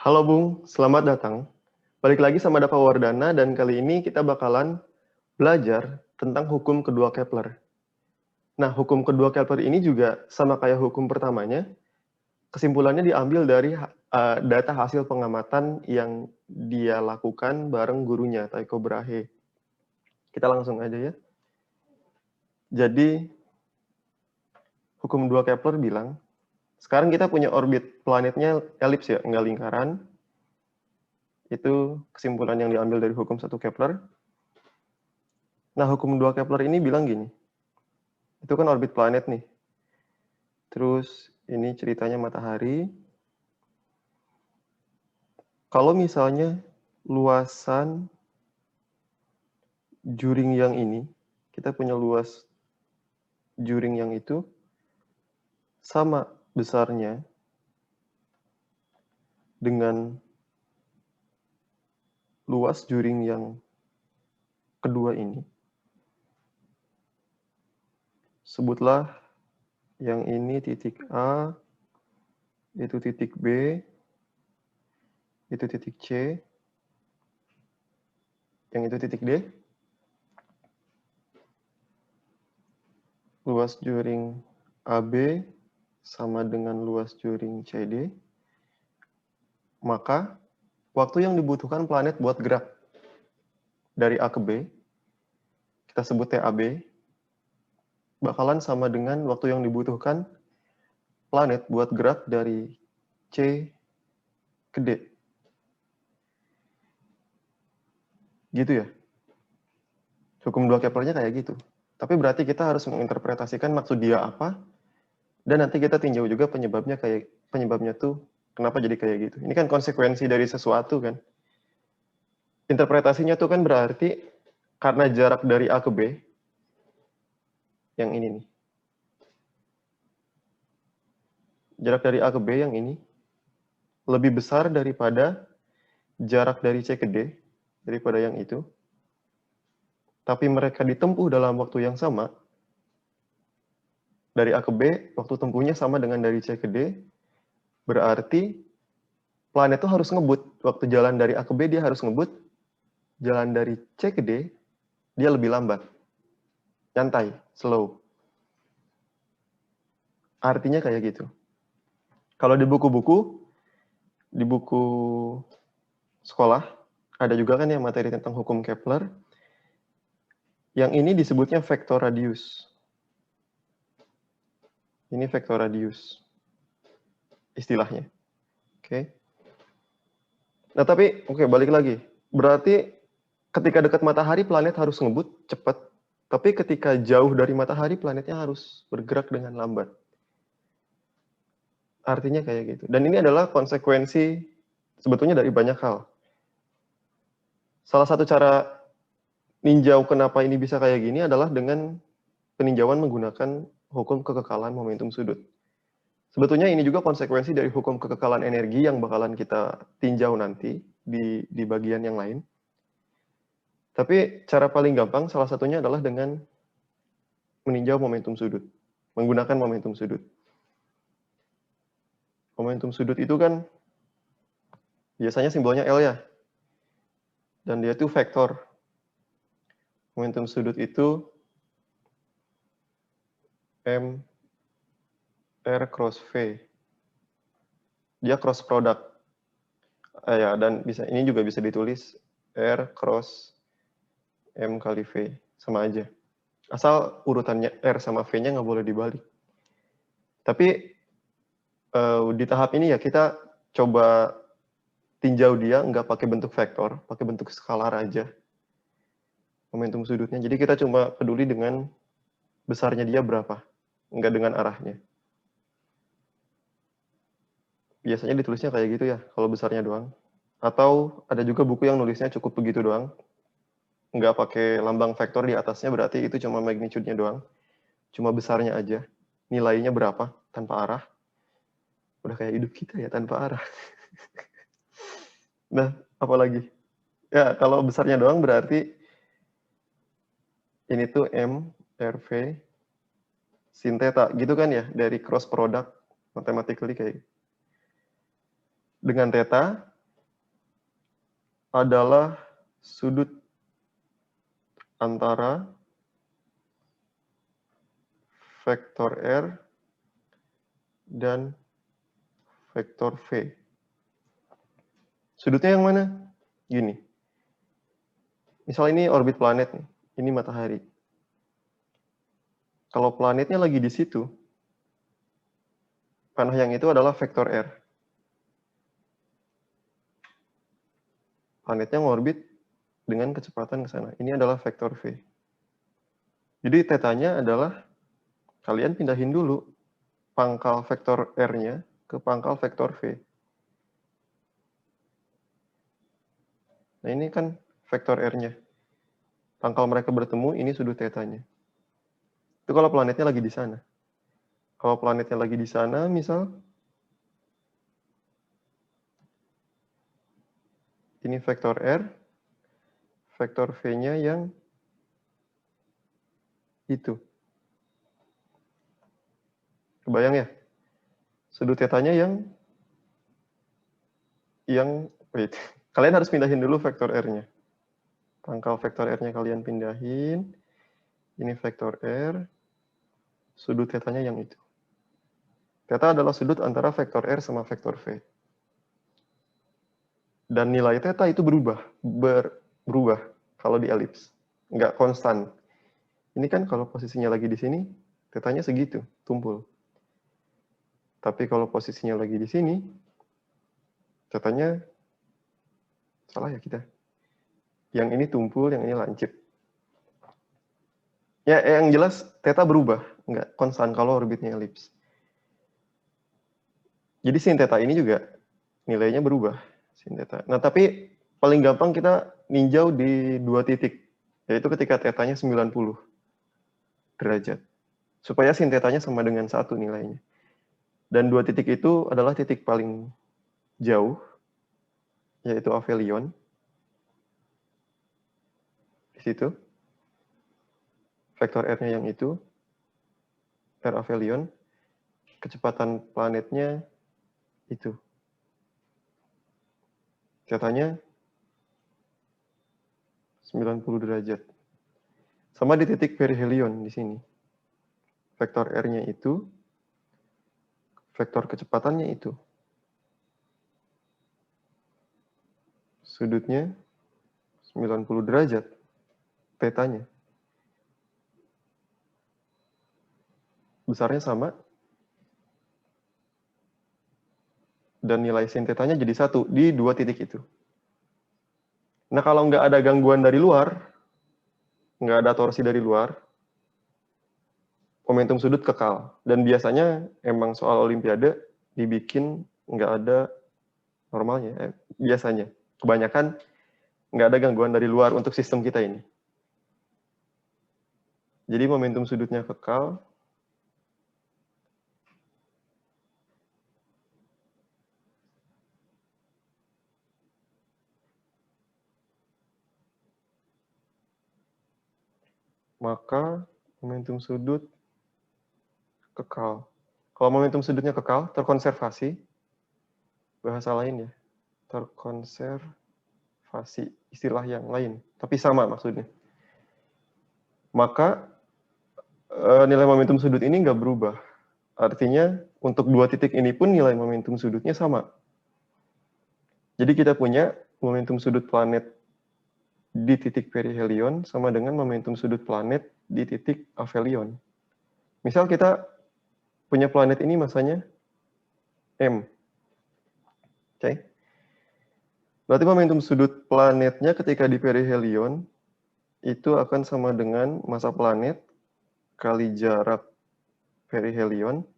Halo Bung, selamat datang. Balik lagi sama Dava Wardana dan kali ini kita bakalan belajar tentang hukum kedua Kepler. Nah, hukum kedua Kepler ini juga sama kayak hukum pertamanya, kesimpulannya diambil dari data hasil pengamatan yang dia lakukan bareng gurunya, Tycho Brahe. Kita langsung aja ya. Jadi, hukum kedua Kepler bilang, sekarang kita punya orbit planetnya elips ya, enggak lingkaran. Itu kesimpulan yang diambil dari hukum 1 Kepler. Nah, hukum 2 Kepler ini bilang gini, itu kan orbit planet nih. Terus ini ceritanya matahari. Kalau misalnya luasan juring yang ini, kita punya luas juring yang itu sama besarnya dengan luas juring yang kedua ini. Sebutlah yang ini titik A, itu titik B, itu titik C, yang itu titik D. Luas juring AB sama dengan luas juring CD. Maka waktu yang dibutuhkan planet buat gerak dari A ke B, kita sebut TAB, bakalan sama dengan waktu yang dibutuhkan planet buat gerak dari C ke D. Gitu ya. Hukum 2 Keplernya kayak gitu. Tapi berarti kita harus menginterpretasikan maksud dia apa, dan nanti kita tinjau juga penyebabnya tuh kenapa jadi kayak gitu. Ini kan konsekuensi dari sesuatu kan. Interpretasinya tuh kan berarti karena jarak dari A ke B, yang ini nih. Jarak dari A ke B yang ini lebih besar daripada jarak dari C ke D, daripada yang itu. Tapi mereka ditempuh dalam waktu yang sama, dari A ke B, waktu tempuhnya sama dengan dari C ke D, berarti planet itu harus ngebut. Waktu jalan dari A ke B, dia harus ngebut. Jalan dari C ke D, dia lebih lambat. Nyantai, slow. Artinya kayak gitu. Kalau di buku-buku, di buku sekolah, ada juga kan yang materi tentang hukum Kepler. Yang ini disebutnya vektor radius. Ini vektor radius. Istilahnya. Oke. Nah, tapi balik lagi. Berarti ketika dekat matahari planet harus ngebut cepat, tapi ketika jauh dari matahari planetnya harus bergerak dengan lambat. Artinya kayak gitu. Dan ini adalah konsekuensi sebetulnya dari banyak hal. Salah satu cara ninjau kenapa ini bisa kayak gini adalah dengan peninjauan menggunakan hukum kekekalan momentum sudut. Sebetulnya ini juga konsekuensi dari hukum kekekalan energi yang bakalan kita tinjau nanti di bagian yang lain. Tapi cara paling gampang salah satunya adalah dengan meninjau momentum sudut, menggunakan momentum sudut. Momentum sudut itu kan biasanya simbolnya L ya. Dan dia itu vektor. Momentum sudut itu M R cross V. Dia cross product. Ya, dan ini juga bisa ditulis R cross M kali V. Sama aja. Asal urutannya R sama V-nya nggak boleh dibalik. Tapi di tahap ini ya kita coba tinjau dia nggak pakai bentuk vektor, pakai bentuk skalar aja. Momentum sudutnya. Jadi kita cuma peduli dengan besarnya dia berapa, nggak dengan arahnya. Biasanya ditulisnya kayak gitu ya, kalau besarnya doang. Atau ada juga buku yang nulisnya cukup begitu doang. Nggak pakai lambang vektor di atasnya, berarti itu cuma magnitude-nya doang. Cuma besarnya aja. Nilainya berapa, tanpa arah. Udah kayak hidup kita ya, tanpa arah. Nah, apalagi? Ya, kalau besarnya doang berarti ini tuh M, RV, sin theta. Gitu kan ya, dari cross product, mathematically kayak. Dengan theta, adalah sudut antara vektor R dan vektor V. Sudutnya yang mana? Gini. Misal ini orbit planet nih, ini matahari. Kalau planetnya lagi di situ, panah yang itu adalah vektor R. Planetnya ngorbit dengan kecepatan ke sana. Ini adalah vektor V. Jadi tetanya adalah kalian pindahin dulu pangkal vektor R-nya ke pangkal vektor V. Nah ini kan vektor R-nya. Pangkal mereka bertemu, ini sudut tetanya. Itu kalau planetnya lagi di sana. Kalau planetnya lagi di sana, misal ini vektor R, vektor V-nya yang itu. Kebayang ya? Sudut tetanya wait. Kalian harus pindahin dulu vektor R-nya. Pangkal vektor R-nya kalian pindahin. Ini vektor R. Sudut tetanya yang itu. Theta adalah sudut antara vektor R sama vektor V. Dan nilai theta itu berubah kalau di elips. Nggak konstan. Ini kan kalau posisinya lagi di sini, tetanya segitu, tumpul. Tapi kalau posisinya lagi di sini, tetanya salah ya kita. Yang ini tumpul, yang ini lancip. Ya, yang jelas theta berubah, nggak konstan kalau orbitnya elips. Jadi sin theta ini juga nilainya berubah, sin theta. Nah, tapi paling gampang kita ninjau di 2 titik, yaitu ketika tetanya 90 derajat. Supaya sin tetanya sama dengan 1 nilainya. Dan 2 titik itu adalah titik paling jauh, yaitu aphelion. Di situ. Vektor R-nya yang itu, R aphelion. Kecepatan planetnya itu. Tetanya 90 derajat. Sama di titik perihelion di sini. Vektor R-nya itu, vektor kecepatannya itu. Sudutnya 90 derajat. Tetanya. Besarnya sama. Dan nilai sin tetanya jadi 1 di 2 titik itu. Nah, kalau nggak ada gangguan dari luar, nggak ada torsi dari luar, momentum sudut kekal. Dan biasanya emang soal olimpiade dibikin nggak ada normalnya. Biasanya. Kebanyakan nggak ada gangguan dari luar untuk sistem kita ini. Jadi momentum sudutnya kekal. Maka momentum sudut kekal. Kalau momentum sudutnya kekal, terkonservasi, bahasa lain ya, terkonservasi, istilah yang lain, tapi sama maksudnya. Maka nilai momentum sudut ini nggak berubah. Artinya untuk 2 titik ini pun nilai momentum sudutnya sama. Jadi kita punya momentum sudut planet di titik perihelion sama dengan momentum sudut planet di titik aphelion. Misal kita punya planet ini masanya M. Oke. Berarti momentum sudut planetnya ketika di perihelion itu akan sama dengan massa planet kali jarak perihelion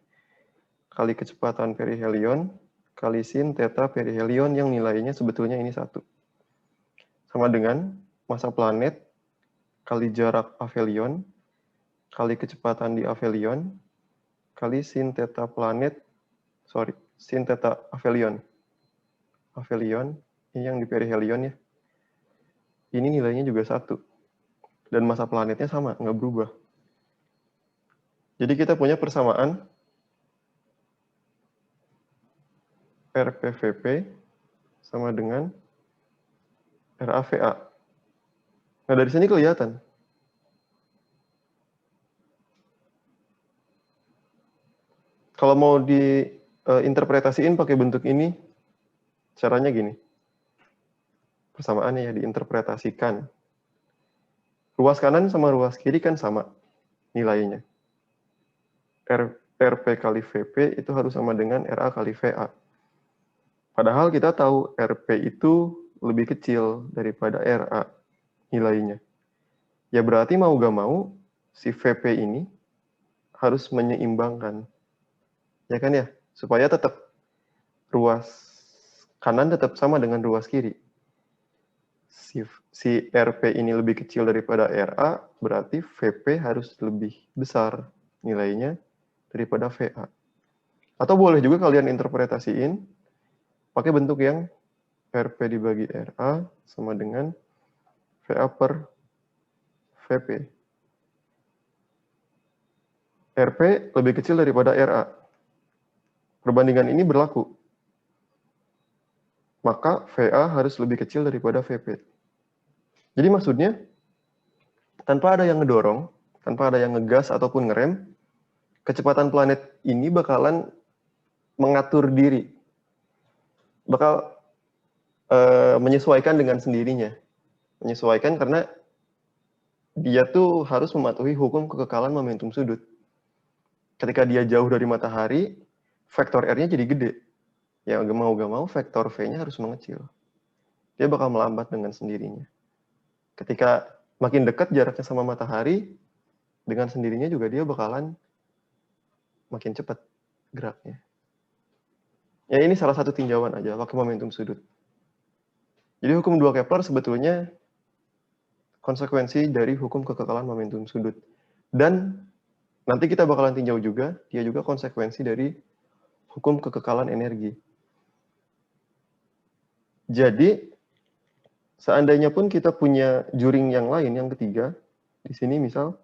kali kecepatan perihelion kali sin theta perihelion yang nilainya sebetulnya ini 1. Sama dengan massa planet kali jarak aphelion kali kecepatan di aphelion kali sin theta aphelion. Aphelion ini yang di perihelion ya. Ini nilainya juga 1. Dan massa planetnya sama, nggak berubah. Jadi kita punya persamaan RPVP sama dengan RAVA. Nah, dari sini kelihatan. Kalau mau diinterpretasiin pakai bentuk ini, caranya gini. Persamaannya ya, diinterpretasikan. Ruas kanan sama ruas kiri kan sama nilainya. RP kali VP itu harus sama dengan RA kali VA. Padahal kita tahu RP itu lebih kecil daripada RA nilainya. Ya berarti mau gak mau, si VP ini harus menyeimbangkan. Ya kan ya? Supaya tetap ruas kanan tetap sama dengan ruas kiri. Si RP ini lebih kecil daripada RA, berarti VP harus lebih besar nilainya daripada VA. Atau boleh juga kalian interpretasiin pakai bentuk yang RP dibagi RA sama dengan VA per VP. RP lebih kecil daripada RA. Perbandingan ini berlaku. Maka VA harus lebih kecil daripada VP. Jadi maksudnya, tanpa ada yang ngedorong, tanpa ada yang ngegas ataupun ngerem, kecepatan planet ini bakalan mengatur diri. Bakal menyesuaikan dengan sendirinya. Menyesuaikan karena dia tuh harus mematuhi hukum kekekalan momentum sudut. Ketika dia jauh dari matahari, vektor R-nya jadi gede. Ya gak mau vektor V-nya harus mengecil. Dia bakal melambat dengan sendirinya. Ketika makin dekat jaraknya sama matahari, dengan sendirinya juga dia bakalan makin cepat geraknya. Ya ini salah satu tinjauan aja, pakai momentum sudut. Jadi hukum 2 Kepler sebetulnya konsekuensi dari hukum kekekalan momentum sudut. Dan nanti kita bakalan tinjau juga, dia juga konsekuensi dari hukum kekekalan energi. Jadi, seandainya pun kita punya juring yang lain, yang ketiga, di sini misal,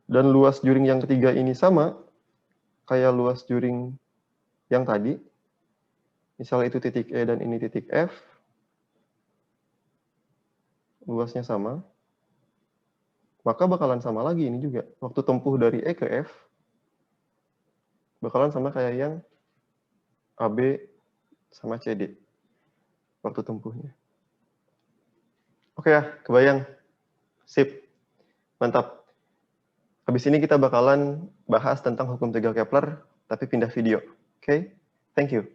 dan luas juring yang ketiga ini sama, kayak luas juring yang tadi, misal itu titik E dan ini titik F, luasnya sama, maka bakalan sama lagi ini juga. Waktu tempuh dari E ke F, bakalan sama kayak yang AB sama CD. Waktu tempuhnya. Oke ya, kebayang. Sip. Mantap. Habis ini kita bakalan bahas tentang hukum 3 Kepler, tapi pindah video. Oke? Thank you.